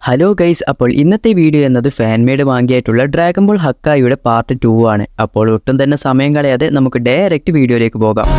Hello guys, അപ്പോൾ ഇന്നത്തെ video എന്നത് ഫാൻ മെയ്ഡ് വാങ്ങിയായിട്ടുള്ള ഡ്രാഗൺ ബോൾ ഹക്കായിയുടെ പാർട്ട് 2 ആണ്. അപ്പോൾ ഒട്ടും തന്നെ സമയം കളയാതെ നമുക്ക് ഡയറക്റ്റ് വീഡിയോയിലേക്ക് പോകാം.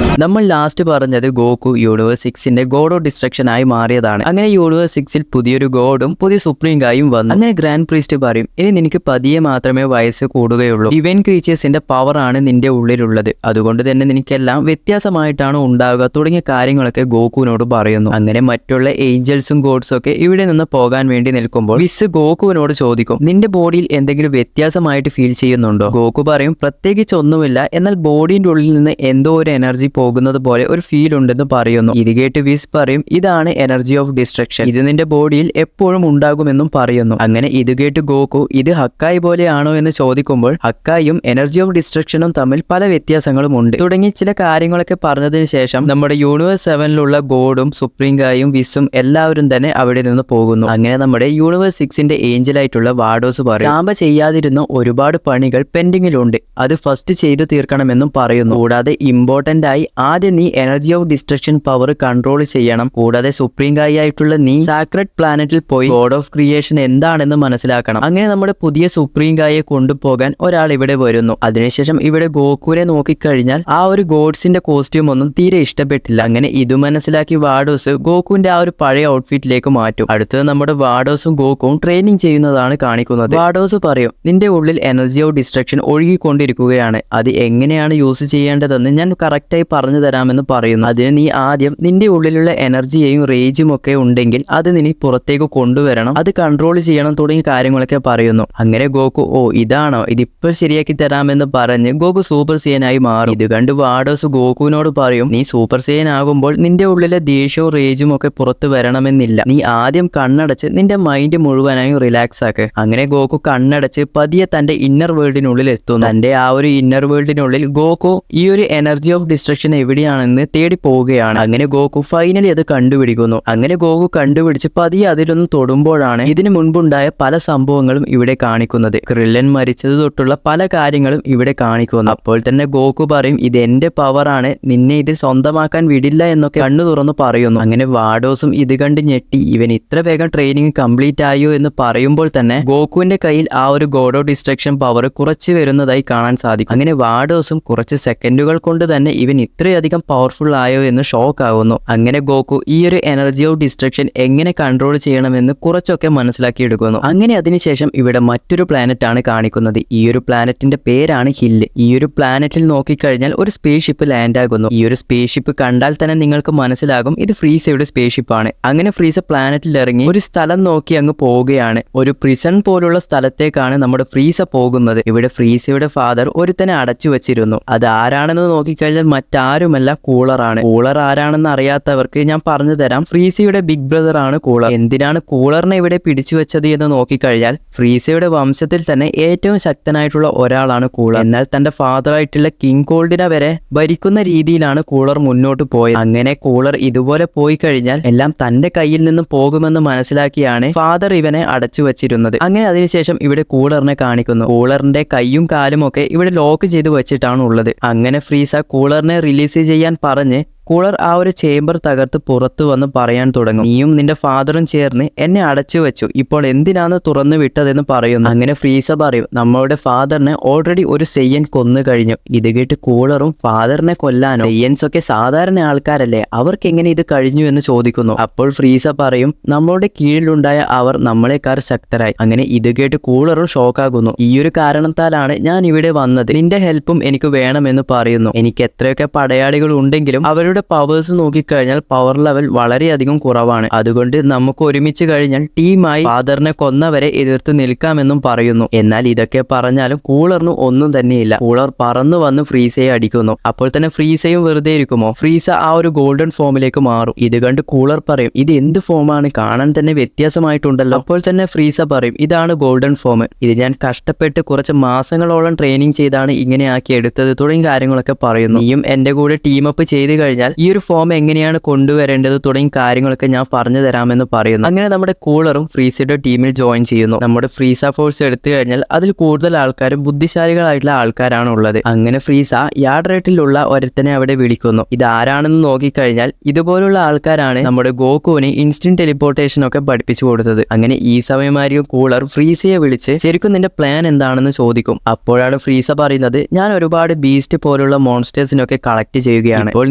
നമ്മൾ ലാസ്റ്റ് പറഞ്ഞത് Goku universe 6ന്റെ God of destruction ആയി മാറിയതാണ്. അങ്ങനെ യൂണിവേഴ്സ് 6ൽ പുതിയൊരു ഗോഡും പുതിയ സുപ്രീം ഗായും വന്നു. അങ്ങനെ ഗ്രാൻഡ് പ്രീസ്റ്റ് പറയും, ഇനി നിനക്ക് പതിയെ മാത്രമേ വയസ്സ് കൂടുകയുള്ളൂ. ഇവൻ ക്രീച്ചേഴ്സിന്റെ പവർ ആണ് നിന്റെ ഉള്ളിലുള്ളത്, അതുകൊണ്ട് തന്നെ നിനക്കെല്ലാം വ്യത്യാസമായിട്ടാണ് ഉണ്ടാവുക തുടങ്ങിയ കാര്യങ്ങളൊക്കെ ഗോക്കുവിനോട് പറയുന്നു. അങ്ങനെ മറ്റുള്ള ഏഞ്ചൽസും ഗോഡ്സും ഒക്കെ ഇവിടെ നിന്ന് പോകാൻ വേണ്ടി നിൽക്കുമ്പോൾ വിസ് ഗോക്കുവിനോട് ചോദിക്കും, നിന്റെ ബോഡിയിൽ എന്തെങ്കിലും വ്യത്യാസമായിട്ട് ഫീൽ ചെയ്യുന്നുണ്ടോ? ഗോക്കു പറയും, പ്രത്യേകിച്ച് ഒന്നുമില്ല, എന്നാൽ ബോഡിയുടെ ഉള്ളിൽ നിന്ന് എന്തോ ഒരു എനർജി പോകുന്നത് പോലെ ഒരു ഫീൽ ഉണ്ടെന്ന് പറയുന്നു. ഇത് കേട്ട് വിസ് പറയും, ഇതാണ് എനർജി ഓഫ് ഡിസ്ട്രക്ഷൻ, ഇത് നിന്റെ ബോഡിയിൽ എപ്പോഴും ഉണ്ടാകുമെന്നും പറയുന്നു. അങ്ങനെ ഇത് കേട്ട് ഗോക്കു ഇത് ഹക്കായി പോലെയാണോ എന്ന് ചോദിക്കുമ്പോൾ ഹക്കായും എനർജി ഓഫ് ഡിസ്ട്രക്ഷനും തമ്മിൽ പല വ്യത്യാസങ്ങളും ഉണ്ട് തുടങ്ങി ചില കാര്യങ്ങളൊക്കെ പറഞ്ഞതിന് ശേഷം നമ്മുടെ യൂണിവേഴ്സ് 7ലുള്ള ഗോഡും സുപ്രീം ഗായും വിസും എല്ലാവരും തന്നെ അവിടെ നിന്ന് പോകുന്നു. അങ്ങനെ നമ്മുടെ യൂണിവേഴ്സ് 6ന്റെ ഏഞ്ചലായിട്ടുള്ള വാഡോസ് പറയും, ചാമ്പ ചെയ്യാതിരുന്ന ഒരുപാട് പണികൾ പെൻഡിങ്ങിലുണ്ട്, അത് ഫസ്റ്റ് ചെയ്തു തീർക്കണമെന്നും പറയുന്നു. കൂടാതെ ഇമ്പോർട്ടന്റ് ആയി ആദ്യം നീ energy of destruction power control ചെയ്യണം. കൂടാതെ സുപ്രീം ഗായി ആയിട്ടുള്ള നീ സാക്രഡ് പ്ലാനറ്റിൽ പോയി ഗോഡ് ഓഫ് ക്രിയേഷൻ എന്താണെന്ന് മനസ്സിലാക്കണം. അങ്ങനെ നമ്മുടെ പുതിയ സുപ്രീം ഗായെ കൊണ്ടുപോകാൻ ഒരാൾ ഇവിടെ വരുന്നു. അതിനുശേഷം ഇവിടെ ഗോക്കുവിനെ നോക്കിക്കഴിഞ്ഞാൽ ആ ഒരു ഗോഡ്സിന്റെ കോസ്റ്റ്യൂം ഒന്നും തീരെ ഇഷ്ടപ്പെട്ടില്ല. അങ്ങനെ ഇത് മനസ്സിലാക്കി വാഡോസ് ഗോക്കുവിന്റെ ആ ഒരു പഴയ ഔട്ട്ഫിറ്റിലേക്ക് മാറ്റും. അടുത്തത് നമ്മുടെ വാഡോസും ഗോക്കുവും ട്രെയിനിങ് ചെയ്യുന്നതാണ് കാണിക്കുന്നത്. വാഡോസ് പറയും, നിന്റെ ഉള്ളിൽ എനർജി ഓഫ് ഡിസ്ട്രക്ഷൻ ഒഴുകിക്കൊണ്ടിരിക്കുകയാണ്, അത് എങ്ങനെയാണ് യൂസ് ചെയ്യേണ്ടതെന്ന് ഞാൻ കറക്റ്റായി പറഞ്ഞു തരാമെന്ന് പറയുന്നു. അതിന് നീ ആദ്യം നിന്റെ ഉള്ളിലുള്ള എനർജിയെയും റേജും ഒക്കെ ഉണ്ടെങ്കിൽ അത് നീ പുറത്തേക്ക് കൊണ്ടുവരണം, അത് കൺട്രോൾ ചെയ്യണം തുടങ്ങിയ കാര്യങ്ങളൊക്കെ പറയുന്നു. അങ്ങനെ ഗോക്കു, ഓ ഇതാണോ, ഇതിപ്പോൾ ശരിയാക്കി തരാമെന്ന് പറഞ്ഞ് ഗോക്കു സൂപ്പർ സൈനായി മാറും. ഇത് കണ്ട് വാഡോസ് ഗോക്കുവിനോട് പറയും, നീ സൂപ്പർ സൈൻ ആകുമ്പോൾ നിന്റെ ഉള്ളിലെ ദേഷ്യവും റേജും ഒക്കെ പുറത്ത് വരണമെന്നില്ല, നീ ആദ്യം കണ്ണടച്ച് നിന്റെ മൈൻഡ് മുഴുവനായും റിലാക്സ് ആക്ക്. അങ്ങനെ ഗോക്കു കണ്ണടച്ച് പതിയെ തന്റെ ഇന്നർ വേൾഡിനുള്ളിൽ എത്തുന്നു. തന്റെ ആ ഒരു ഇന്നർ വേൾഡിനുള്ളിൽ ഗോക്കു ഈ ഒരു എനർജി ഓഫ് ഡിസ്ട്രക്ഷൻ എവിടെയാണെന്ന് തേടി പോവുകയാണ്. അങ്ങനെ ഗോക്കു ഫൈനലി അത് കണ്ടുപിടിക്കുന്നു. അങ്ങനെ ഗോക്കു കണ്ടുപിടിച്ച് പതിയെ അതിലൊന്നും തൊടുമ്പോഴാണ് ഇതിനു മുൻപുണ്ടായ പല സംഭവങ്ങളും ഇവിടെ കാണിക്കുന്നത്. ക്രില്ലൻ മരിച്ചത് തൊട്ടുള്ള പല കാര്യങ്ങളും ഇവിടെ കാണിക്കുന്നു. അപ്പോൾ തന്നെ ഗോക്കു പറയും, ഇത് എന്റെ പവറാണ്, നിന്നെ ഇത് സ്വന്തമാക്കാൻ വിടില്ല എന്നൊക്കെ കണ്ണു തുറന്ന് പറയുന്നു. അങ്ങനെ വാഡോസും ഇത് കണ്ട് ഞെട്ടി, ഇവൻ ഇത്ര വേഗം ട്രെയിനിങ് കംപ്ലീറ്റ് ആയോ എന്ന് പറയുമ്പോൾ തന്നെ ഗോക്കുവിന്റെ കയ്യിൽ ആ ഒരു ഗോഡ് ഓഫ് ഡിസ്ട്രക്ഷൻ പവർ കുറച്ച് വരുന്നതായി കാണാൻ സാധിക്കും. അങ്ങനെ വാഡോസും കുറച്ച് സെക്കൻഡുകൾ കൊണ്ട് തന്നെ ഇവൻ ഇത്രയധികം പവർഫുൾ ആയോ എന്ന് ഷോക്ക് ആകുന്നു. അങ്ങനെ ഗോക്കു ഈ ഒരു എനർജി ഓഫ് ഡിസ്ട്രക്ഷൻ എങ്ങനെ കൺട്രോൾ ചെയ്യണമെന്ന് കുറച്ചൊക്കെ മനസ്സിലാക്കിയെടുക്കുന്നു. അങ്ങനെ അതിനുശേഷം ഇവിടെ മറ്റൊരു പ്ലാനറ്റ് ആണ് കാണിക്കുന്നത്. ഈ ഒരു പ്ലാനറ്റിന്റെ പേരാണ് ഹില്ല്. ഈ ഒരു പ്ലാനറ്റിൽ നോക്കിക്കഴിഞ്ഞാൽ ഒരു സ്പേസ് ഷിപ്പ് ലാൻഡ് ആകുന്നു. ഈ ഒരു സ്പേസ് ഷിപ്പ് കണ്ടാൽ തന്നെ നിങ്ങൾക്ക് മനസ്സിലാകും ഇത് ഫ്രീസയുടെ സ്പേസ് ഷിപ്പ് ആണ്. അങ്ങനെ ഫ്രീസ പ്ലാനറ്റിൽ ഇറങ്ങി ഒരു സ്ഥലം നോക്കി അങ്ങ് പോവുകയാണ്. ഒരു പ്രിസൺ പോലുള്ള സ്ഥലത്തേക്കാണ് നമ്മുടെ ഫ്രീസ പോകുന്നത്. ഇവിടെ ഫ്രീസയുടെ ഫാദർ ഒരുത്തനെ അടച്ചു വെച്ചിരുന്നു. അത് ആരാണെന്ന് നോക്കിക്കഴിഞ്ഞാൽ മറ്റാരുമല്ല, കൂളറാണ്. കൂളർ ആരാണെന്ന് അറിയാത്തവർക്ക് ഞാൻ പറഞ്ഞു തരാം, ഫ്രീസയുടെ ബിഗ് ബ്രദർ ആണ് കൂളർ. എന്തിനാണ് കൂളറിനെ ഇവിടെ പിടിച്ചു വെച്ചത് എന്ന് നോക്കിക്കഴിഞ്ഞാൽ ഫ്രീസയുടെ വംശത്തിൽ തന്നെ ഏറ്റവും ശക്തനായിട്ടുള്ള ഒരാളാണ് കൂളർ. എന്നാൽ തന്റെ ഫാദറായിട്ടുള്ള കിങ് കോൾഡിനെ വരെ ഭരിക്കുന്ന രീതിയിലാണ് കൂളർ മുന്നോട്ട് പോയത്. അങ്ങനെ കൂളർ ഇതുപോലെ പോയി കഴിഞ്ഞാൽ എല്ലാം തന്റെ കയ്യിൽ നിന്ന് പോകുമെന്ന് മനസ്സിലാക്കിയാണ് ഫാദർ ഇവനെ അടച്ചു വെച്ചിരുന്നത്. അങ്ങനെ അതിനുശേഷം ഇവിടെ കൂളറിനെ കാണിക്കുന്നു. കൂളറിന്റെ കൈയും കാലും ഒക്കെ ഇവിടെ ലോക്ക് ചെയ്ത് വെച്ചിട്ടാണ് ഉള്ളത്. അങ്ങനെ ഫ്രീസ കൂളറിനെ റിലീസ് ചെയ്യാൻ പറഞ്ഞ് കൂളർ ആ ഒരു ചേംബർ തകർത്ത് പുറത്തു വന്ന് പറയാൻ തുടങ്ങും, നീയും നിന്റെ ഫാദറും ചേർന്ന് എന്നെ അടച്ചു വെച്ചു, ഇപ്പോൾ എന്തിനാണ് തുറന്നു വിട്ടതെന്ന് പറയുന്നു. അങ്ങനെ ഫ്രീസ പറയും, നമ്മളുടെ ഫാദറിനെ ഓൾറെഡി ഒരു സെയ്യൻ കൊന്നു കഴിഞ്ഞു. ഇത് കേട്ട് കൂളറും ഫാദറിനെ കൊല്ലാനോ, സെയ്യൻസ് ഒക്കെ സാധാരണ ആൾക്കാരല്ലേ, അവർക്ക് എങ്ങനെ ഇത് കഴിഞ്ഞു എന്ന് ചോദിക്കുന്നു. അപ്പോൾ ഫ്രീസ പറയും, നമ്മളുടെ കീഴിലുണ്ടായ അവർ നമ്മളെക്കാൾ ശക്തരായി. അങ്ങനെ ഇത് കേട്ട് കൂളറും ഷോക്കാകുന്നു. ഈ ഒരു കാരണത്താലാണ് ഞാൻ ഇവിടെ വന്നത്, നിന്റെ ഹെൽപ്പും എനിക്ക് വേണമെന്ന് പറയുന്നു. എനിക്ക് എത്രയൊക്കെ പടയാളികൾ ഉണ്ടെങ്കിലും അവരുടെ പവേഴ്സ് നോക്കിക്കഴിഞ്ഞാൽ പവർ ലെവൽ വളരെയധികം കുറവാണ്, അതുകൊണ്ട് നമുക്ക് ഒരുമിച്ച് കഴിഞ്ഞാൽ ടീമായി ഫാദറിനെ കൊന്നവരെ എതിർത്ത് നിൽക്കാമെന്നും പറയുന്നു. എന്നാൽ ഇതൊക്കെ പറഞ്ഞാലും കൂളറിന് ഒന്നും തന്നെയില്ല. കൂളർ പറന്നു വന്ന് ഫ്രീസയെ അടിക്കുന്നു. അപ്പോൾ തന്നെ ഫ്രീസയും വെറുതെ ഇരിക്കുമോ, ഫ്രീസ ആ ഒരു ഗോൾഡൻ ഫോമിലേക്ക് മാറും. ഇത് കണ്ട് കൂളർ പറയും, ഇത് എന്ത് ഫോമാണ്, കാണാൻ തന്നെ വ്യത്യാസമായിട്ടുണ്ടല്ലോ. അപ്പോൾ തന്നെ ഫ്രീസ പറയും, ഇതാണ് ഗോൾഡൻ ഫോം, ഇത് ഞാൻ കഷ്ടപ്പെട്ട് കുറച്ച് മാസങ്ങളോളം ട്രെയിനിങ് ചെയ്താണ് ഇങ്ങനെ ആക്കി എടുത്തത് തുടങ്ങിയ കാര്യങ്ങളൊക്കെ പറയുന്നു. നീയും എന്റെ കൂടെ ടീമപ്പ് ചെയ്ത് കഴിഞ്ഞാൽ കഴിഞ്ഞാൽ ഈ ഒരു ഫോം എങ്ങനെയാണ് കൊണ്ടുവരേണ്ടത് തുടങ്ങിയ കാര്യങ്ങളൊക്കെ ഞാൻ പറഞ്ഞു തരാമെന്ന് പറയുന്നു. അങ്ങനെ നമ്മുടെ കൂളറും ഫ്രീസയുടെ ടീമിൽ ജോയിൻ ചെയ്യുന്നു. നമ്മുടെ ഫ്രീസ ഫോഴ്സ് എടുത്തു കഴിഞ്ഞാൽ അതിൽ കൂടുതൽ ആൾക്കാരും ബുദ്ധിശാലികളായിട്ടുള്ള ആൾക്കാരാണ് ഉള്ളത്. അങ്ങനെ ഫ്രീസ യാർഡ് റേറ്റിലുള്ള ഒരുത്തനെ അവിടെ വിളിക്കുന്നു. ഇത് ആരാണെന്ന് നോക്കിക്കഴിഞ്ഞാൽ ഇതുപോലുള്ള ആൾക്കാരാണ് നമ്മുടെ ഗോകുവിന് ഇൻസ്റ്റന്റ് ടെലിപ്പോർട്ടേഷൻ ഒക്കെ പഠിപ്പിച്ചു കൊടുത്തത്. അങ്ങനെ ഈ സമയമായിരിക്കും കൂളർ ഫ്രീസയെ വിളിച്ച് ശരിക്കും നിന്റെ പ്ലാൻ എന്താണെന്ന് ചോദിക്കും. അപ്പോഴാണ് ഫ്രീസ പറയുന്നത്, ഞാൻ ഒരുപാട് ബീസ്റ്റ് പോലുള്ള മോൺസ്റ്റേഴ്സിനൊക്കെ കളക്ട് ചെയ്യുകയാണ്. ഇപ്പോൾ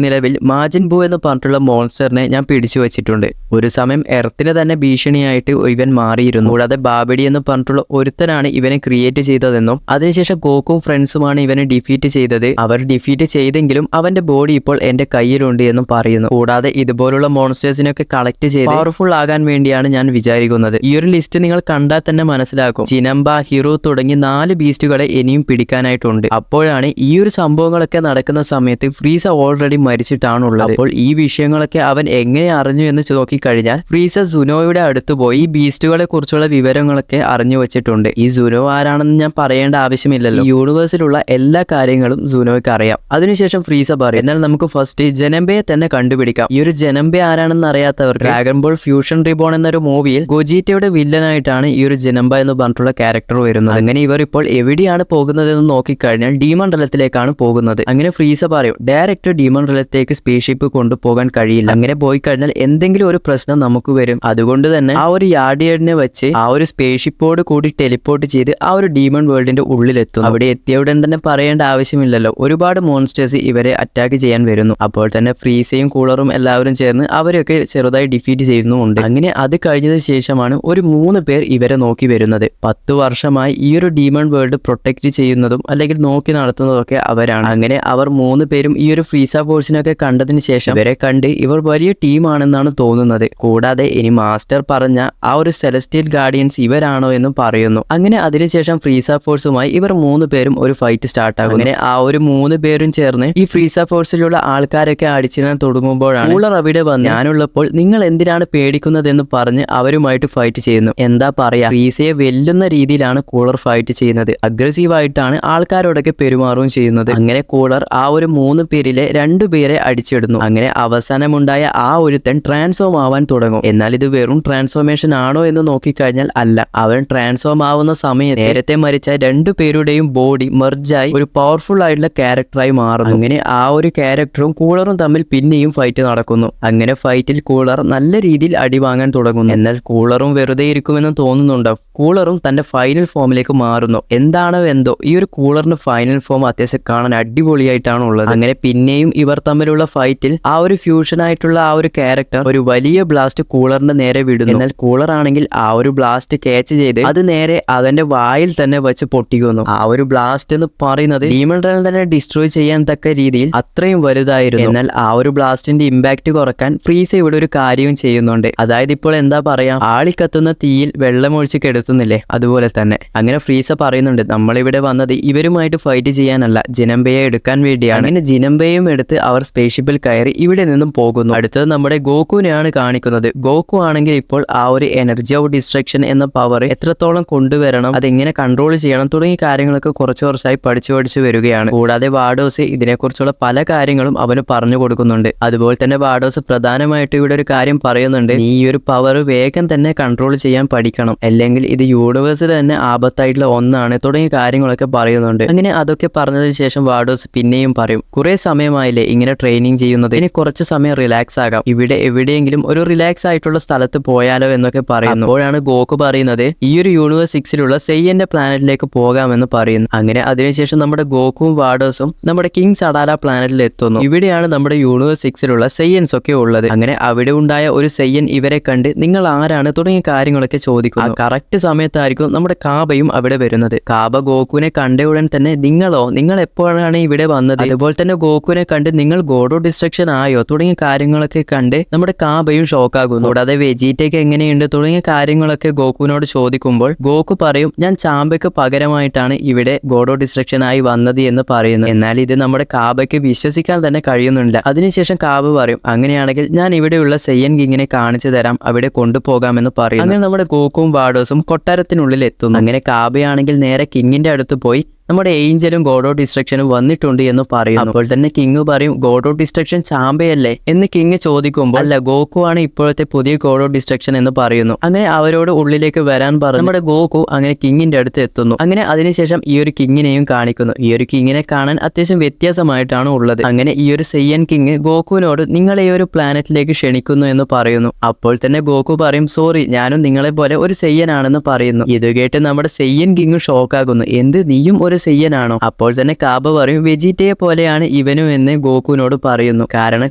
നിലവിൽ മാജിൻ ബു എന്ന് പറഞ്ഞിട്ടുള്ള മോൺസ്റ്ററിനെ ഞാൻ പിടിച്ചു വെച്ചിട്ടുണ്ട്. ഒരു സമയം എർത്തിന് തന്നെ ഭീഷണിയായിട്ട് ഇവൻ മാറിയിരുന്നു. കൂടാതെ ബാബിഡി എന്ന് പറഞ്ഞിട്ടുള്ള ഒരുത്തനാണ് ഇവനെ ക്രിയേറ്റ് ചെയ്തതെന്നും അതിനുശേഷം ഗോക്കും ഫ്രണ്ട്സുമാണ് ഇവനെ ഡിഫീറ്റ് ചെയ്തത്. അവർ ഡിഫീറ്റ് ചെയ്തെങ്കിലും അവന്റെ ബോഡി ഇപ്പോൾ എന്റെ കയ്യിലുണ്ട് എന്നും പറയുന്നു. കൂടാതെ ഇതുപോലുള്ള മോൺസ്റ്റേഴ്സിനൊക്കെ കളക്ട് ചെയ്ത് പവർഫുൾ ആകാൻ വേണ്ടിയാണ് ഞാൻ വിചാരിക്കുന്നത്. ഈ ഒരു ലിസ്റ്റ് നിങ്ങൾ കണ്ടാൽ തന്നെ മനസ്സിലാക്കും. ചിനംബ, ഹിറോ തുടങ്ങി 4 ബീസ്റ്റുകളെ ഇനിയും പിടിക്കാനായിട്ടുണ്ട്. അപ്പോഴാണ് ഈ ഒരു സംഭവങ്ങളൊക്കെ നടക്കുന്ന സമയത്ത് ഫ്രീസ ഓൾറെഡി മരിച്ചിട്ടാണുള്ളത്. അപ്പോൾ ഈ വിഷയങ്ങളൊക്കെ അവൻ എങ്ങനെ അറിഞ്ഞു എന്ന് നോക്കിക്കഴിഞ്ഞാൽ ഫ്രീസ സുനോയുടെ അടുത്ത് പോയി ഈ ബീസ്റ്റുകളെ കുറിച്ചുള്ള വിവരങ്ങളൊക്കെ അറിഞ്ഞു വെച്ചിട്ടുണ്ട്. ഈ സുനോ ആരാണെന്ന് ഞാൻ പറയേണ്ട ആവശ്യമില്ലല്ലോ. ഈ യൂണിവേഴ്സിലുള്ള എല്ലാ കാര്യങ്ങളും സുനോയ്ക്ക് അറിയാം. അതിനുശേഷം ഫ്രീസ പറയും, എന്നാൽ നമുക്ക് ഫസ്റ്റ് ജനംബയെ തന്നെ കണ്ടുപിടിക്കാം. ഈ ഒരു ജനംബെ ആരാണെന്ന് അറിയാത്തവർ ഡ്രാഗൺ ബോൾ ഫ്യൂഷൻ റിബോൺ എന്നൊരു മൂവിയിൽ ഗോജീറ്റയുടെ വില്ലനായിട്ടാണ് ഈ ഒരു ജനംബ എന്ന് പറഞ്ഞിട്ടുള്ള ക്യാരക്ടർ വരുന്നത്. അങ്ങനെ ഇവർ ഇപ്പോൾ എവിടെയാണ് പോകുന്നതെന്ന് നോക്കിക്കഴിഞ്ഞാൽ ഡീമണ്ടലത്തിലേക്കാണ് പോകുന്നത്. അങ്ങനെ ഫ്രീസ പറയും, ഡയറക്റ്റ് ഡീമണ്ടലത്തേക്ക് സ്പേസ്ഷിപ്പ് കൊണ്ടുപോകാൻ കഴിയില്ല. അങ്ങനെ പോയി കഴിഞ്ഞാൽ എന്തെങ്കിലും ഒരു പ്രശ്നം നമുക്ക് വരും. അതുകൊണ്ട് തന്നെ ആ ഒരു യാർഡിയഡിനെ വെച്ച് ആ ഒരു സ്പേസ്ഷിപ്പോട് കൂടി ടെലിപ്പോർട്ട് ചെയ്ത് ആ ഒരു ഡീമൺ വേൾഡിന്റെ ഉള്ളിലെത്തും. അവിടെ എത്തിയ ഉടൻ തന്നെ പറയേണ്ട ആവശ്യമില്ലല്ലോ, ഒരുപാട് മോൺസ്റ്റേഴ്സ് ഇവരെ അറ്റാക്ക് ചെയ്യാൻ വരുന്നു. അപ്പോൾ തന്നെ ഫ്രീസയും കൂളറും എല്ലാവരും ചേർന്ന് അവരെയൊക്കെ ചെറുതായി ഡിഫീറ്റ് ചെയ്യുന്നുമുണ്ട്. അങ്ങനെ അത് കഴിഞ്ഞതിന് ശേഷമാണ് ഒരു 3 പേർ ഇവരെ നോക്കി വരുന്നത്. 10 വർഷമായി ഈ ഒരു ഡീമൺ വേൾഡ് പ്രൊട്ടക്ട് ചെയ്യുന്നതും അല്ലെങ്കിൽ നോക്കി നടത്തുന്നതൊക്കെ അവരാണ്. അങ്ങനെ അവർ 3 പേരും ഈ ഒരു ഫ്രീസ ഫോഴ്സിനൊക്കെ കണ്ടതിന് ശേഷം ഇവരെ കണ്ട് ഇവർ വലിയ ടീമാണെന്നാണ് തോന്നുന്നത്. കൂടാതെ ഇനി മാസ്റ്റർ പറഞ്ഞ ആ ഒരു സെലസ്റ്റിയൽ ഗാർഡിയൻസ് ഇവരാണോ എന്നും പറയുന്നു. അങ്ങനെ അതിനുശേഷം ഫ്രീസ ഫോഴ്സുമായി ഇവർ 3 പേരും ഒരു ഫൈറ്റ് സ്റ്റാർട്ട് ആകും. അങ്ങനെ ആ ഒരു 3 പേരും ചേർന്ന് ഈ ഫ്രീസ ഫോഴ്സിലുള്ള ആൾക്കാരൊക്കെ അടിച്ചിടാൻ തുടങ്ങുമ്പോഴാണ് കൂളർ അവിടെ വന്ന് ഞാനുള്ളപ്പോൾ നിങ്ങൾ എന്തിനാണ് പേടിക്കുന്നതെന്ന് പറഞ്ഞ് അവരുമായിട്ട് ഫൈറ്റ് ചെയ്യുന്നു. എന്താ പറയാ, ഫ്രീസയെ വെല്ലുന്ന രീതിയിലാണ് കൂളർ ഫൈറ്റ് ചെയ്യുന്നത്. അഗ്രസീവായിട്ടാണ് ആൾക്കാരോടൊക്കെ പെരുമാറുകയും ചെയ്യുന്നത്. അങ്ങനെ കൂളർ ആ ഒരു 3 പേരിലെ 2 പേരെ അടിച്ചിടുന്നു. അങ്ങനെ അവസാനമുണ്ടായ ആ ഒരുത്തൻ ട്രാൻസ്ഫോം ആവാൻ തുടങ്ങും. എന്നാൽ ഇത് വെറും ട്രാൻസ്ഫോർമേഷൻ ആണോ എന്ന് നോക്കിക്കഴിഞ്ഞാൽ അല്ല. അവൻ ട്രാൻസ്ഫോം ആവുന്ന സമയത്ത് നേരത്തെ മരിച്ച 2 പേരുടെയും ബോഡി മെർജായി ഒരു പവർഫുൾ ആയിട്ടുള്ള ക്യാരക്ടറായി മാറുന്നു. അങ്ങനെ ആ ഒരു ക്യാരക്ടറും കൂളറും തമ്മിൽ പിന്നെയും ഫൈറ്റ് നടക്കുന്നു. അങ്ങനെ ഫൈറ്റിൽ കൂളർ നല്ല രീതിയിൽ അടി വാങ്ങാൻ തുടങ്ങുന്നു. എന്നാൽ കൂളറും വെറുതെ ഇരിക്കുമെന്ന് തോന്നുന്നുണ്ടോ? കൂളറും തന്റെ ഫൈനൽ ഫോമിലേക്ക് മാറുന്നു. എന്താണോ എന്തോ ഈ ഒരു കൂളറിന്റെ ഫൈനൽ ഫോം അത്യാവശ്യം കാണാൻ അടിപൊളിയായിട്ടാണ് ഉള്ളത്. അങ്ങനെ പിന്നെയും ഇവർ തമ്മിലുള്ള ഫൈറ്റിൽ ആ ഒരു ഫ്യൂഷൻ ആയിട്ടുള്ള ആ ഒരു ക്യാരക്ടർ ഒരു വലിയ ബ്ലാസ്റ്റ് കൂളറിന്റെ നേരെ വിടുന്നു. എന്നാൽ കൂളർ ആണെങ്കിൽ ആ ഒരു ബ്ലാസ്റ്റ് ക്യാച്ച് ചെയ്ത് അത് നേരെ അവന്റെ വായിൽ തന്നെ വെച്ച് പൊട്ടിക്കുന്നു. ആ ഒരു ബ്ലാസ്റ്റ് എന്ന് പറയുന്നത് ഡീമൺ റൺ തന്നെ ഡിസ്ട്രോയ് ചെയ്യാൻ തക്ക രീതിയിൽ അത്രയും വലുതായിരുന്നു. എന്നാൽ ആ ഒരു ബ്ലാസ്റ്റിന്റെ ഇമ്പാക്ട് കുറക്കാൻ ഫ്രീസ ഇവിടെ ഒരു കാര്യവും ചെയ്യുന്നുണ്ട്. അതായത് ഇപ്പോൾ എന്താ പറയാ, ആളിക്കത്തുന്ന തീയിൽ വെള്ളമൊഴിച്ച് കെടുത്തുന്നില്ലേ, അതുപോലെ തന്നെ. അങ്ങനെ ഫ്രീസ പറയുന്നുണ്ട്, നമ്മളിവിടെ വന്നത് ഇവരുമായിട്ട് ഫൈറ്റ് ചെയ്യാനല്ല, ജിനംബയെ എടുക്കാൻ വേണ്ടിയാണ്. അങ്ങനെ ജിനംബയും എടുത്ത് അവർ സ്പേസ്ഷിപ്പിൽ കയറി ഇവിടെ നിന്നും പോകുന്നു. അടുത്തത് നമ്മുടെ ഗോകുവിനെയാണ് കാണിക്കുന്നത്. ഗോകു ആണെങ്കിൽ ഇപ്പോൾ ആ ഒരു എനർജി ഓഫ് ഡിസ്ട്രക്ഷൻ എന്ന പവർ എത്രത്തോളം കൊണ്ടുവരണം, അതെങ്ങനെ കൺട്രോൾ ചെയ്യണം തുടങ്ങിയ കാര്യങ്ങളൊക്കെ കുറച്ചായി പഠിച്ചു വരികയാണ്. കൂടാതെ വാഡോസ് ഇതിനെക്കുറിച്ചുള്ള പല കാര്യങ്ങളും അവന് പറഞ്ഞു കൊടുക്കുന്നുണ്ട്. അതുപോലെ തന്നെ വാഡോസ് പ്രധാനമായിട്ട് ഇവിടെ ഒരു കാര്യം പറയുന്നുണ്ട്, നീ ഈ ഒരു പവർ വേഗം തന്നെ കൺട്രോൾ ചെയ്യാൻ പഠിക്കണം, അല്ലെങ്കിൽ ഇത് യൂണിവേഴ്സിൽ തന്നെ ആപത്തായിട്ടുള്ള ഒന്നാണ് തുടങ്ങിയ കാര്യങ്ങളൊക്കെ പറയുന്നുണ്ട്. അങ്ങനെ അതൊക്കെ പറഞ്ഞതിന് ശേഷം വാഡോസ് പിന്നെയും പറയും, കുറെ സമയമായില്ലേ ഇങ്ങനെ ട്രെയിനിങ് ചെയ്യുന്നത്, ഇനി കുറച്ച് സമയം റിലാക്സ് ആകാം, ഇവിടെ എവിടെയെങ്കിലും ഒരു റിലാക്സ് ആയിട്ടുള്ള സ്ഥലത്ത് പോയാലോ എന്നൊക്കെ പറയുന്നു. അപ്പോഴാണ് ഗോകു പറയുന്നത് ഈ ഒരു യൂണിവേഴ്സ് 6ലുള്ള സെയ്യന്റെ പ്ലാനറ്റിലേക്ക് പോകാമെന്ന് പറയുന്നു. അങ്ങനെ അതിനുശേഷം നമ്മുടെ ഗോകുവും വാഡോസും നമ്മുടെ കിങ് സഡാല പ്ലാനറ്റിൽ എത്തുന്നു. ഇവിടെയാണ് നമ്മുടെ യൂണിവേഴ്സ് 6ലുള്ള സെയ്യൻസ് ഒക്കെ ഉള്ളത്. അങ്ങനെ അവിടെ ഉണ്ടായ ഒരു സെയ്യൻ ഇവരെ കണ്ട് നിങ്ങൾ ആരാണ് തുടങ്ങിയ കാര്യങ്ങളൊക്കെ ചോദിക്കുന്നു. ആ കറക്റ്റ് സമയത്തായിരിക്കും നമ്മുടെ കാബയും അവിടെ വരുന്നത്. കാബ ഗോകുവിനെ കണ്ട ഉടൻ തന്നെ നിങ്ങൾ എപ്പോഴാണ് ഇവിടെ വന്നത്, അതുപോലെ തന്നെ ഗോകുവിനെ കണ്ട് നിങ്ങൾ ഗോഡോ ഡിസ്ട്രക്ഷൻ ആയോ തുടങ്ങിയ കാര്യങ്ങളൊക്കെ കണ്ട് നമ്മുടെ കാബയും ഷോക്കാകുന്നു. കൂടാതെ വെജീറ്റയ്ക്ക് എങ്ങനെയുണ്ട് തുടങ്ങിയ കാര്യങ്ങളൊക്കെ ഗോകുവിനോട് ചോദിക്കുമ്പോൾ ഗോകു പറയും, ഞാൻ ചാമ്പയ്ക്ക് പകരമായിട്ടാണ് ഇവിടെ ഗോഡോ ഡിസ്ട്രക്ഷൻ ആയി വന്നത് എന്ന് പറയുന്നു. എന്നാൽ ഇത് നമ്മുടെ കാബയ്ക്ക് വിശ്വസിക്കാൻ തന്നെ കഴിയുന്നില്ല. അതിനുശേഷം കാബ പറയും, അങ്ങനെയാണെങ്കിൽ ഞാൻ ഇവിടെയുള്ള സെയ്യൻ കിങ്ങിനെ കാണിച്ചു തരാം, അവിടെ കൊണ്ടുപോകാമെന്ന് പറയും. അങ്ങനെ നമ്മുടെ ഗോകുവും വാഡോസും കൊട്ടാരത്തിനുള്ളിൽ എത്തുന്നു. അങ്ങനെ കാബയാണെങ്കിൽ നേരെ കിങ്ങിന്റെ അടുത്ത് പോയി നമ്മുടെ ഏഞ്ചലും ഗോഡ് ഓഫ് ഡിസ്ട്രക്ഷനും വന്നിട്ടുണ്ട് എന്ന് പറയുന്നു. അപ്പോൾ തന്നെ കിങ് പറയും ഗോഡ് ഓഫ് ഡിസ്ട്രക്ഷൻ ചാമ്പയല്ലേ എന്ന് കിങ് ചോദിക്കുമ്പോൾ അല്ല, ഗോകു ആണ് ഇപ്പോഴത്തെ പുതിയ ഗോഡ് ഓഫ് ഡിസ്ട്രക്ഷൻ എന്ന് പറയുന്നു. അങ്ങനെ അവരോട് ഉള്ളിലേക്ക് വരാൻ പറഞ്ഞു നമ്മുടെ ഗോകു അങ്ങനെ കിങ്ങിന്റെ അടുത്ത് എത്തുന്നു. അങ്ങനെ അതിനുശേഷം ഈ ഒരു കിങ്ങിനെയും കാണിക്കുന്നു. ഈ ഒരു കിങ്ങിനെ കാണാൻ അത്യാവശ്യം വ്യത്യാസമായിട്ടാണ് ഉള്ളത്. അങ്ങനെ ഈ ഒരു സെയ്യൻ കിങ് ഗോകുവിനോട് നിങ്ങളെ ഈ ഒരു പ്ലാനറ്റിലേക്ക് ക്ഷണിക്കുന്നു എന്ന് പറയുന്നു. അപ്പോൾ തന്നെ ഗോകു പറയും സോറി, ഞാനും നിങ്ങളെ പോലെ ഒരു സെയ്യനാണെന്ന് പറയുന്നു. ഇത് കേട്ട് നമ്മുടെ സെയ്യൻ കിങ് ഷോക്കാകുന്നു. എന്ത്, നീയും ഒരു സെയ്യനാണോ? അപ്പോൾ തന്നെ കാബ പറയും വെജീറ്റയെ പോലെയാണ് ഇവനും എന്ന് ഗോകുവിനോട് പറയുന്നു. കാരണം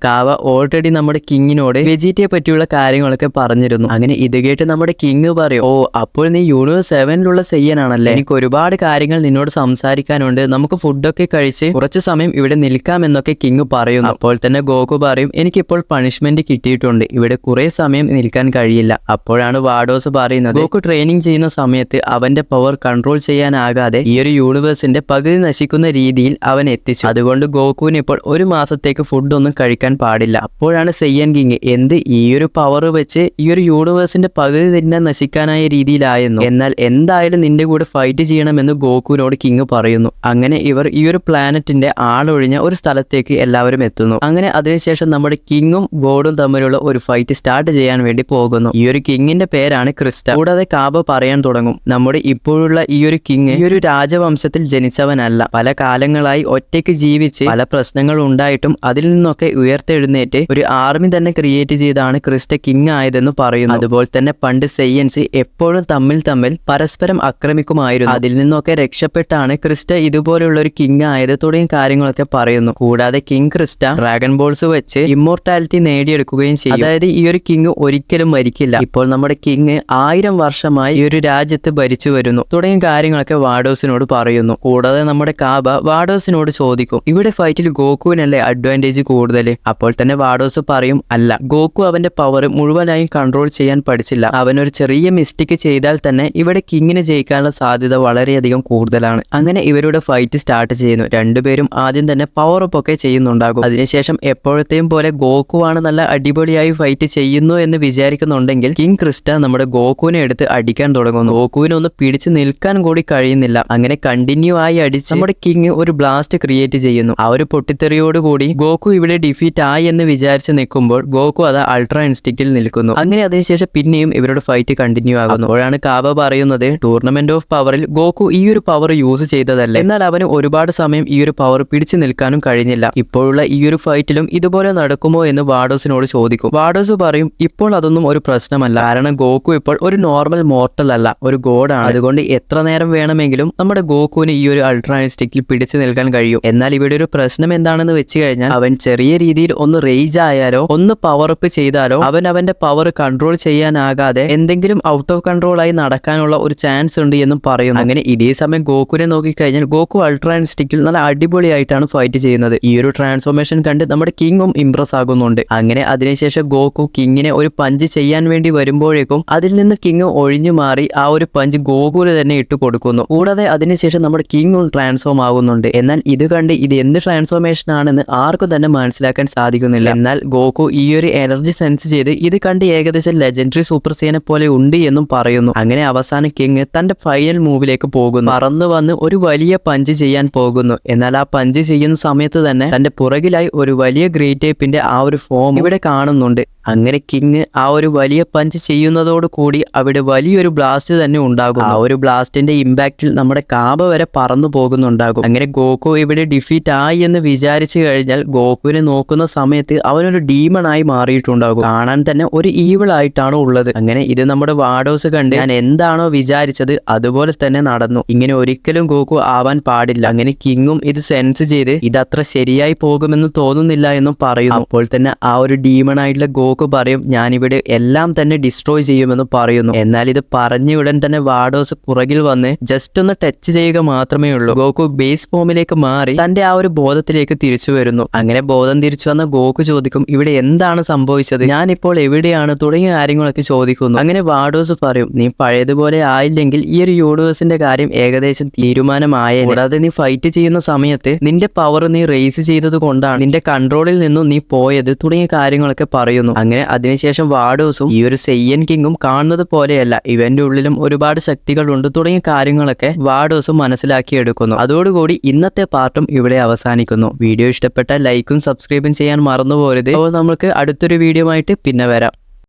കാവ ഓൾറെഡി നമ്മുടെ കിങ്ങിനോട് വെജീറ്റയെ പറ്റിയുള്ള കാര്യങ്ങളൊക്കെ പറഞ്ഞിരുന്നു. അങ്ങനെ ഇത് കേട്ട് നമ്മുടെ കിങ് പറയും ഓ, അപ്പോൾ നീ യൂണിവേഴ്സ് 7 സെയ്യനാണല്ലേ, എനിക്ക് ഒരുപാട് കാര്യങ്ങൾ നിന്നോട് സംസാരിക്കാനുണ്ട്, നമുക്ക് ഫുഡൊക്കെ കഴിച്ച് കുറച്ച് സമയം ഇവിടെ നിൽക്കാമെന്നൊക്കെ കിങ് പറയുന്നു. അപ്പോൾ തന്നെ ഗോകു പറയും എനിക്കിപ്പോൾ പണിഷ്മെന്റ് കിട്ടിയിട്ടുണ്ട്, ഇവിടെ കുറെ സമയം നിൽക്കാൻ കഴിയില്ല. അപ്പോഴാണ് വാഡോസ് പറയുന്നത് ഗോകു ട്രെയിനിങ് ചെയ്യുന്ന സമയത്ത് അവന്റെ പവർ കൺട്രോൾ ചെയ്യാനാകാതെ ഈ ഒരു യൂണിവേഴ്സിന്റെ പകുതി നശിക്കുന്ന രീതിയിൽ അവൻ എത്തിച്ചു. അതുകൊണ്ട് ഗോകുവിന് ഇപ്പോൾ ഒരു മാസത്തേക്ക് ഫുഡ് ഒന്നും കഴിക്കാൻ പാടില്ല. അപ്പോഴാണ് സെയ്യൻ കിങ് എന്ത്, ഈ ഒരു പവർ വെച്ച് ഈ ഒരു യൂണിവേഴ്സിന്റെ പകുതി തന്നെ നശിക്കാനായ രീതിയിലായിരുന്നു, എന്നാൽ എന്തായാലും നിന്റെ കൂടെ ഫൈറ്റ് ചെയ്യണമെന്ന് ഗോകുവിനോട് കിങ് പറയുന്നു. അങ്ങനെ ഇവർ ഈ ഒരു പ്ലാനറ്റിന്റെ ആളൊഴിഞ്ഞ ഒരു സ്ഥലത്തേക്ക് എല്ലാവരും എത്തുന്നു. അങ്ങനെ അതിനുശേഷം നമ്മുടെ കിങ്ങും ഗോഡും തമ്മിലുള്ള ഒരു ഫൈറ്റ് സ്റ്റാർട്ട് ചെയ്യാൻ വേണ്ടി പോകുന്നു. ഈ ഒരു കിങ്ങിന്റെ പേരാണ് ക്രിസ്റ്റ. കൂടാതെ കാബ പറയാൻ തുടങ്ങും നമ്മുടെ ഇപ്പോഴുള്ള ഈ ഒരു കിങ് ഈ ഒരു രാജവംശത്തിൽ ജനിച്ചവനല്ല, പല കാലങ്ങളായി ഒറ്റയ്ക്ക് ജീവിച്ച് പല പ്രശ്നങ്ങൾ ഉണ്ടായിട്ടും അതിൽ നിന്നൊക്കെ ഉയർത്തെഴുന്നേറ്റ് ഒരു ആർമി തന്നെ ക്രിയേറ്റ് ചെയ്താണ് ക്രിസ്റ്റ കിങ് ആയതെന്ന് പറയുന്നു. അതുപോലെ തന്നെ പണ്ട് സെയ്യൻസ് എപ്പോഴും തമ്മിൽ പരസ്പരം ആക്രമിക്കുമായിരുന്നു, അതിൽ നിന്നൊക്കെ രക്ഷപ്പെട്ടാണ് ക്രിസ്റ്റ ഇതുപോലുള്ള ഒരു കിങ് ആയത് തുടങ്ങിയ കാര്യങ്ങളൊക്കെ പറയുന്നു. കൂടാതെ കിങ് ക്രിസ്റ്റ ഡ്രാഗൺ ബോൾസ് വെച്ച് ഇമ്മോർട്ടാലിറ്റി നേടിയെടുക്കുകയും ചെയ്യും. അതായത് ഈ ഒരു കിങ് ഒരിക്കലും മരിക്കില്ല. ഇപ്പോൾ നമ്മുടെ കിങ് 1000 വർഷമായി ഈ ഒരു രാജ്യത്ത് ഭരിച്ചു വരുന്നു തുടങ്ങിയ കാര്യങ്ങളൊക്കെ വാഡോസിനോട് പറയുന്നു. കൂടാതെ നമ്മുടെ കാബ വാഡോസിനോട് ചോദിക്കും ഇവിടെ ഫൈറ്റിൽ ഗോകുവിനല്ലേ അഡ്വാൻറ്റേജ് കൂടുതൽ? അപ്പോൾ തന്നെ വാഡോസ് പറയും അല്ല, ഗോകു അവന്റെ പവർ മുഴുവനായും കൺട്രോൾ ചെയ്യാൻ പഠിച്ചില്ല, അവനൊരു ചെറിയ മിസ്റ്റേക്ക് ചെയ്താൽ തന്നെ ഇവിടെ കിങ്ങിന് ജയിക്കാനുള്ള സാധ്യത വളരെയധികം കൂടുതലാണ്. അങ്ങനെ ഇവരുടെ ഫൈറ്റ് സ്റ്റാർട്ട് ചെയ്യുന്നു. രണ്ടുപേരും ആദ്യം തന്നെ പവർ അപ്പ് ഒക്കെ ചെയ്യുന്നുണ്ടാകും. അതിനുശേഷം എപ്പോഴത്തെയും പോലെ ഗോകുവാണ് നല്ല അടിപൊളിയായി ഫൈറ്റ് ചെയ്യുന്നു എന്ന് വിചാരിക്കുന്നുണ്ടെങ്കിൽ കിങ് ക്രിസ്റ്റ നമ്മുടെ ഗോകുവിനെ എടുത്ത് അടിക്കാൻ തുടങ്ങുന്നു. ഗോകുവിനെ ഒന്ന് പിടിച്ച് നിൽക്കാൻ കൂടി കഴിയുന്നില്ല. അങ്ങനെ കണ്ടിന്യൂ ആയി അടിച്ച് നമ്മുടെ കിങ് ഒരു ബ്ലാസ്റ്റ് ക്രിയേറ്റ് ചെയ്യുന്നു. ആ ഒരു പൊട്ടിത്തെറിയോടുകൂടി ഗോകു ഇവിടെ ഡിഫീറ്റ് ആയി എന്ന് വിചാരിച്ച് നിൽക്കുമ്പോൾ ഗോകു അത് അൾട്രാ ഇൻസ്റ്റിക്റ്റിൽ നിൽക്കുന്നു. അങ്ങനെ അതിനുശേഷം പിന്നെയും ഇവരുടെ ഫൈറ്റ് കണ്ടിന്യൂ ആകുന്നു. അപ്പോഴാണ് കാബ പറയുന്നത് ടൂർണമെന്റ് ഓഫ് പവറിൽ ഗോകു ഈ ഒരു പവർ യൂസ് ചെയ്തതല്ല, എന്നാൽ അവന് ഒരുപാട് സമയം ഈ ഒരു പവർ പിടിച്ചു നിൽക്കാനും കഴിഞ്ഞില്ല. ഇപ്പോഴുള്ള ഈ ഒരു ഫൈറ്റിലും ഇതുപോലെ നടക്കുമോ എന്ന് വാഡോസിനോട് ചോദിക്കും. വാഡോസ് പറയും ഇപ്പോൾ അതൊന്നും ഒരു പ്രശ്നമല്ല, കാരണം ഗോകു ഇപ്പോൾ ഒരു നോർമൽ മോർട്ടൽ അല്ല, ഒരു ഗോഡാണ്. അതുകൊണ്ട് എത്ര നേരം വേണമെങ്കിലും നമ്മുടെ ഗോകുവിന് ഈ ഒരു അൾട്രാ ഇൻസ്റ്റിക്റ്റിൽ പിടിച്ചു നിൽക്കാൻ കഴിയും. എന്നാൽ ഇവിടെ ഒരു പ്രശ്നം എന്താണെന്ന് വെച്ച് കഴിഞ്ഞാൽ അവൻ ചെറിയ രീതിയിൽ ഒന്ന് റേജ് ആയാലോ ഒന്ന് പവർ അപ്പ് ചെയ്താലോ അവന്റെ പവർ കൺട്രോൾ ചെയ്യാനാകാതെ എന്തെങ്കിലും ഔട്ട് ഓഫ് കൺട്രോൾ ആയി നടക്കാനുള്ള ഒരു ചാൻസ് ഉണ്ട് എന്നും പറയുന്നു. അങ്ങനെ ഇതേ സമയം ഗോകുവിനെ നോക്കിക്കഴിഞ്ഞാൽ ഗോകു അൾട്രാ ഇൻസ്റ്റിക്റ്റിൽ നല്ല അടിപൊളിയായിട്ടാണ് ഫൈറ്റ് ചെയ്യുന്നത്. ഈ ഒരു ട്രാൻസ്ഫോർമേഷൻ കണ്ട് നമ്മുടെ കിങ്ങും ഇംപ്രസ് ആകുന്നുണ്ട്. അങ്ങനെ അതിനുശേഷം ഗോകു കിങ്ങിനെ ഒരു പഞ്ച് ചെയ്യാൻ വേണ്ടി വരുമ്പോഴേക്കും അതിൽ നിന്ന് കിങ് ഒഴിഞ്ഞു മാറി ആ ഒരു പഞ്ച് ഗോകുവിന് തന്നെ ഇട്ട് കൊടുക്കുന്നു. കൂടാതെ അതിനുശേഷം നമ്മുടെ കിങ്ങും ട്രാൻസ്ഫോം ആകുന്നുണ്ട്. എന്നാൽ ഇത് കണ്ട് ഇത് എന്ത് ട്രാൻസ്ഫോർമേഷൻ ആണെന്ന് ആർക്കും തന്നെ മനസ്സിലാക്കാൻ സാധിക്കുന്നില്ല. എന്നാൽ ഗോകു ഈ ഒരു എനർജി സെൻസ് ചെയ്ത് ഇത് കണ്ട് ഏകദേശം ലെജൻഡറി സൂപ്പർ സൈനെ പോലെ ഉണ്ട് എന്നും പറയുന്നു. അങ്ങനെ അവസാനം കിങ് തന്റെ ഫൈനൽ മൂവിലേക്ക് പോകുന്നു. പറന്നു വന്ന് ഒരു വലിയ പഞ്ച് ചെയ്യാൻ പോകുന്നു. എന്നാൽ ആ പഞ്ച് ചെയ്യുന്ന സമയത്ത് തന്നെ തന്റെ പുറകിലായി ഒരു വലിയ ഗ്രേറ്റ് ടൈപ്പിന്റെ ആ ഒരു ഫോം ഇവിടെ കാണുന്നുണ്ട്. അങ്ങനെ കിങ് ആ ഒരു വലിയ പഞ്ച് ചെയ്യുന്നതോട് കൂടി അവിടെ വലിയൊരു ബ്ലാസ്റ്റ് തന്നെ ഉണ്ടാകും. ആ ഒരു ബ്ലാസ്റ്റിന്റെ ഇമ്പാക്റ്റിൽ നമ്മുടെ കാബ വരെ പറന്നു പോകുന്നുണ്ടാകും. അങ്ങനെ ഗോകു ഇവിടെ ഡിഫീറ്റ് ആയി എന്ന് വിചാരിച്ചു കഴിഞ്ഞാൽ ഗോകുവിനെ നോക്കുന്ന സമയത്ത് അവനൊരു ഡീമൺ ആയി മാറിയിട്ടുണ്ടാകും. കാണാൻ തന്നെ ഒരു ഈവിൾ ആയിട്ടാണ് ഉള്ളത്. അങ്ങനെ ഇത് നമ്മുടെ വാഡോസ് കണ്ട് ഞാൻ എന്താണോ വിചാരിച്ചത് അതുപോലെ തന്നെ നടന്നു, ഇങ്ങനെ ഒരിക്കലും ഗോകു ആവാൻ പാടില്ല. അങ്ങനെ കിങ്ങും ഇത് സെൻസ് ചെയ്ത് ഇതത്ര ശരിയായി പോകുമെന്ന് തോന്നുന്നില്ല എന്നും പറയുന്നു. അപ്പോൾ തന്നെ ആ ഒരു ഡീമൺ ആയിട്ടുള്ള ഗോകു പറയും ഞാനിവിടെ എല്ലാം തന്നെ ഡിസ്ട്രോയ് ചെയ്യുമെന്ന് പറയുന്നു. എന്നാൽ ഇത് പറഞ്ഞ ഉടൻ തന്നെ വാഡോസ് പുറകിൽ വന്ന് ജസ്റ്റ് ഒന്ന് ടച്ച് ചെയ്യുക മാത്രമേ ഉള്ളൂ. ഗോകു ബേസ് ഫോമിലേക്ക് മാറി തന്റെ ആ ഒരു ബോധത്തിലേക്ക് തിരിച്ചു വരുന്നു. അങ്ങനെ ബോധം തിരിച്ചു വന്ന ഗോകു ചോദിക്കും ഇവിടെ എന്താണ് സംഭവിച്ചത്, ഞാനിപ്പോൾ എവിടെയാണ് തുടങ്ങിയ കാര്യങ്ങളൊക്കെ ചോദിക്കുന്നു. അങ്ങനെ വാഡോസ് പറയും നീ പഴയതുപോലെ ആയില്ലെങ്കിൽ ഈ ഒരു യൂണിവേഴ്സിന്റെ കാര്യം ഏകദേശം തീരുമാനമായ, കൂടാതെ നീ ഫൈറ്റ് ചെയ്യുന്ന സമയത്ത് നിന്റെ പവർ നീ റേസ് ചെയ്തത് കൊണ്ടാണ് നിന്റെ കൺട്രോളിൽ നിന്നും നീ പോയത് തുടങ്ങിയ കാര്യങ്ങളൊക്കെ പറയുന്നു. അങ്ങനെ അതിനുശേഷം വാർഡോസും ഈ ഒരു സെയ്യൻ കിങ്ങും കാണുന്നത് പോലെയല്ല, ഇവന്റെ ഉള്ളിലും ഒരുപാട് ശക്തികളുണ്ട് തുടങ്ങിയ കാര്യങ്ങളൊക്കെ വാർഡോസും മനസ്സിലാക്കിയെടുക്കുന്നു. അതോടുകൂടി ഇന്നത്തെ പാർട്ടും ഇവിടെ അവസാനിക്കുന്നു. വീഡിയോ ഇഷ്ടപ്പെട്ട ലൈക്കും സബ്സ്ക്രൈബും ചെയ്യാൻ മറന്നു പോരുത്. അപ്പോൾ നമുക്ക് അടുത്തൊരു വീഡിയോ ആയിട്ട് പിന്നെ വരാം.